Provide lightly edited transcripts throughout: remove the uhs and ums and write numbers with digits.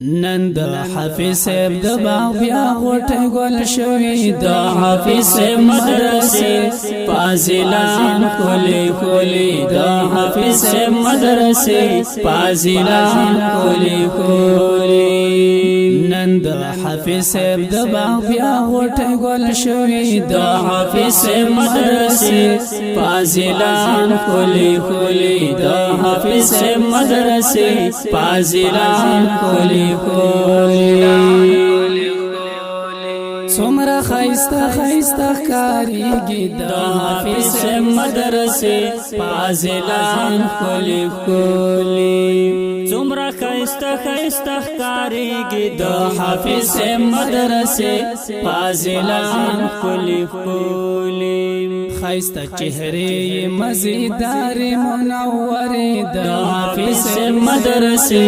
نن د حافظ صاحب د باغ بیا غوټه ګل شوی د حافظ صاحب مدرسې فاضلان کولی کولی د حافظ صاحب مدرسې فاضلان کولی کولی نن د حافظ صاحب د باغ بیا غوټه ګل شوی د حافظ صاحب مدرسې فاضلان کولی کولی د حافظ صاحب مدرسې فاضلان کولی سمرا خیستا خیستا کاریگی دا حافظ صاحب مدرسے فاضلان کولی کولی سمرا خیستا خیستا کاریگی دا حافظ صاحب مدرسے فاضلان کولی کولی خیستا چہرے مزیدار منور دا حافظ صاحب مدرسے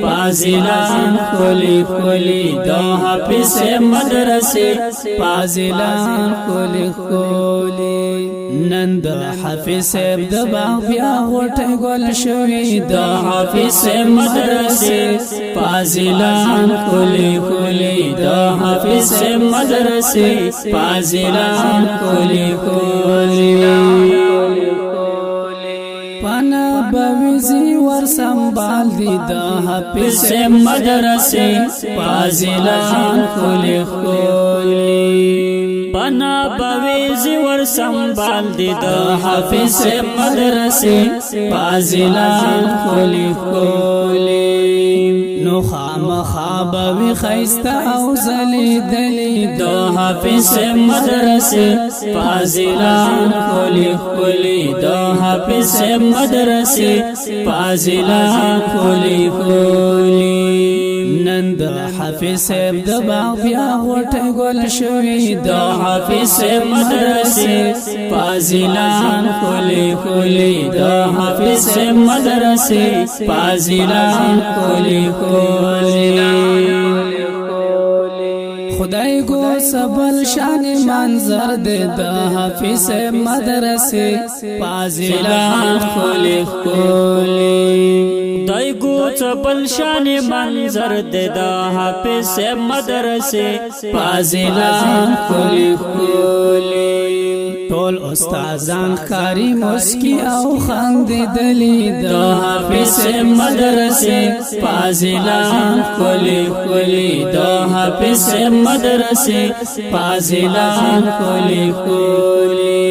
فاضلان کولی کولی دا حافظ صاحب مدرسے فاضلان کولی کولی نن د حافظ صاحب د باغ بیا غوټه ګل شوی د حافظ صاحب مدرسې فاضلان کولی کولی د حافظ صاحب مدرسې فاضلان کولی کولی پانا بویزی ور سنبال دی دا حافظ صاحب مدرسے فاضلان کولی کولی پانا بویزی ور سنبال دی دا حافظ صاحب مدرسے فاضلان کولی کولی نو خام خوابوی خیستا او زلی دلی دا حافظ صاحب مدرسے فاضلان کولی کولی دا حافظ صاحب مدرسے فاضلان کولی کولی نن د حافظ صاحب د باغ بیا غوټه ګل شوی د حافظ صاحب مدرسے فاضلان کولی کولی د حافظ صاحب مدرسے فاضلان کولی کولی خدای گو سبل شان منظر دے دا حافظ صاحب مدرسے فاضلان کولی کولی دای گو سبل شان منظر دے دا حافظ صاحب مدرسے فاضلان کولی کولی ټول استادان خاري مسکی او خند دلی دا حافظ صاحب مدرسے فاضلان کولی کولی دا حافظ صاحب مدرسے فاضلان کولی کولی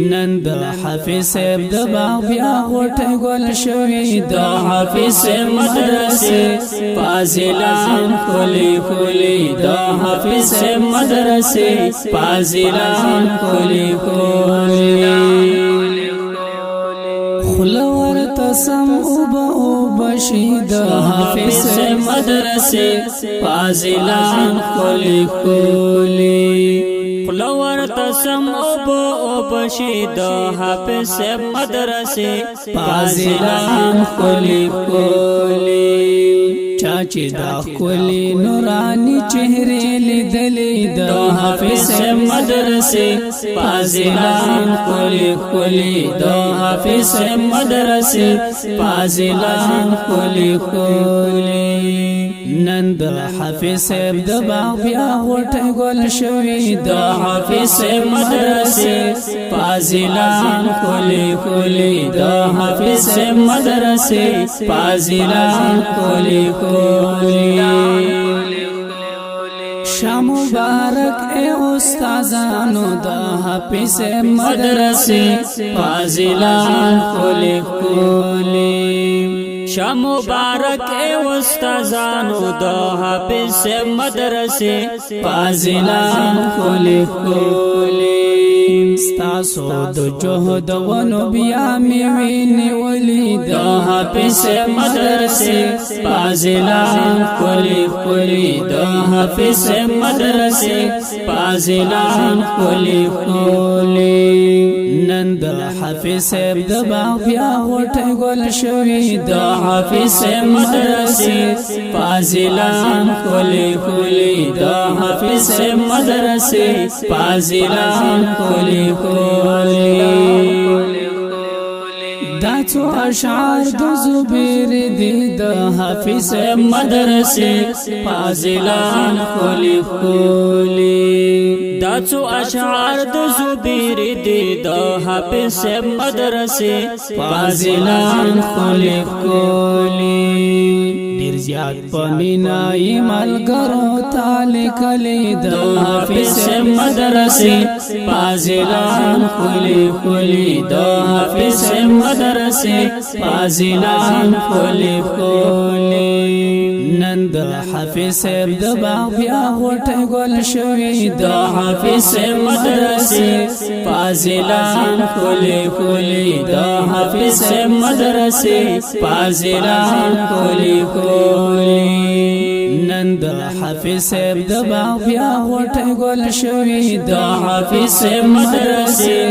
نن د حافظ صاحب د باغ بیا غوټه ګل شوی د حافظ صاحب مدرسے فاضلان کولی کولی د حافظ صاحب مدرسے فاضلان کولی خلور تسم اوبا شید حافظ صاحب مدرسے فاضلان کولی کولی خلور تسم اوبا شید حافظ صاحب مدرسے فاضلان کولی کولی چاچی دا کولی نورانی چہرے لیدلی دا حافظ صاحب مدرسے فاضلان کولی کولی دا حافظ صاحب مدرسے فاضلان کولی کولی نن د حافظ صاحب د باغ بیا غوټه ګل شوی د حافظ صاحب مدرسے فاضلان کولی کولی د حافظ صاحب مدرسے فاضلان کولی شاہ مبارک اے استازانو دا حافظ صاحب مدرسے فاضلان کولی کولی شاہ مبارک اے استازانو دا حافظ صاحب مدرسے فاضلان کولی کولی ستاسو د جهد ونو بیا میوینی ولی دا حافظ صاحب مدرسے فاضلان کولی کولی دا حافظ صاحب مدرسے فاضلان کولی کولی نن د حافظ صاحب د باغ بیا غوټه ګل شوی د حافظ صاحب مدرسے فاضلان کولی کولی د حافظ صاحب مدرسے فاضلان کولی کولی دا څو اشعار د زبیر دی د حافظ مدرسې فاضلان خولي خولي دا څو اشعار د زبیر دی د حافظ مدرسې فاضلان خولي خولي ډیر زیات پمینا ملګرو تعالی کلی د حافظ مدرسې فاضلان خولي خولي د حافظ مدرسې فاضلان خولي خولي نن د حافظ صاحب د باغ بیا غوټه ګل شوی د حافظ مدرسې فاضلان خولي خولي د حافظ مدرسې فاضلان خولي خولي نن د حافظ صاحب د باغ بیا غوټه ګل شوی د حافظ مدرسې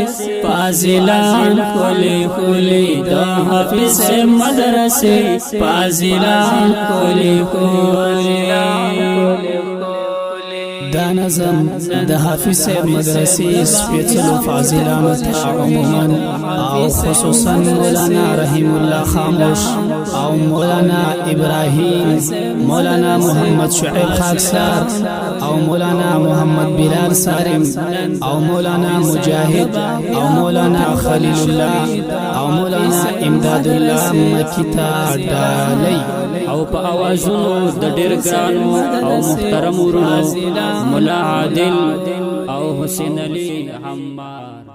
فاضلان خولي خولي د حافظ مدرسې فاضلان خولي خولي دا نظم د حافظ صاحب مدرسې سپېڅلو فاضلانو ته عموما او خصوصا مولانا رحیم الله خاموش او مولانا ابراهیم مولانا محمد شعیب خاکسار او مولانا محمد بلال سارم او مولانا مجاهد او مولانا خلیل الله او مولانا امداد الله مکیتا ډالۍ او په اوازونو د ډېر ګرانو او محترم ورونو مولا عادل او حسین علی حمار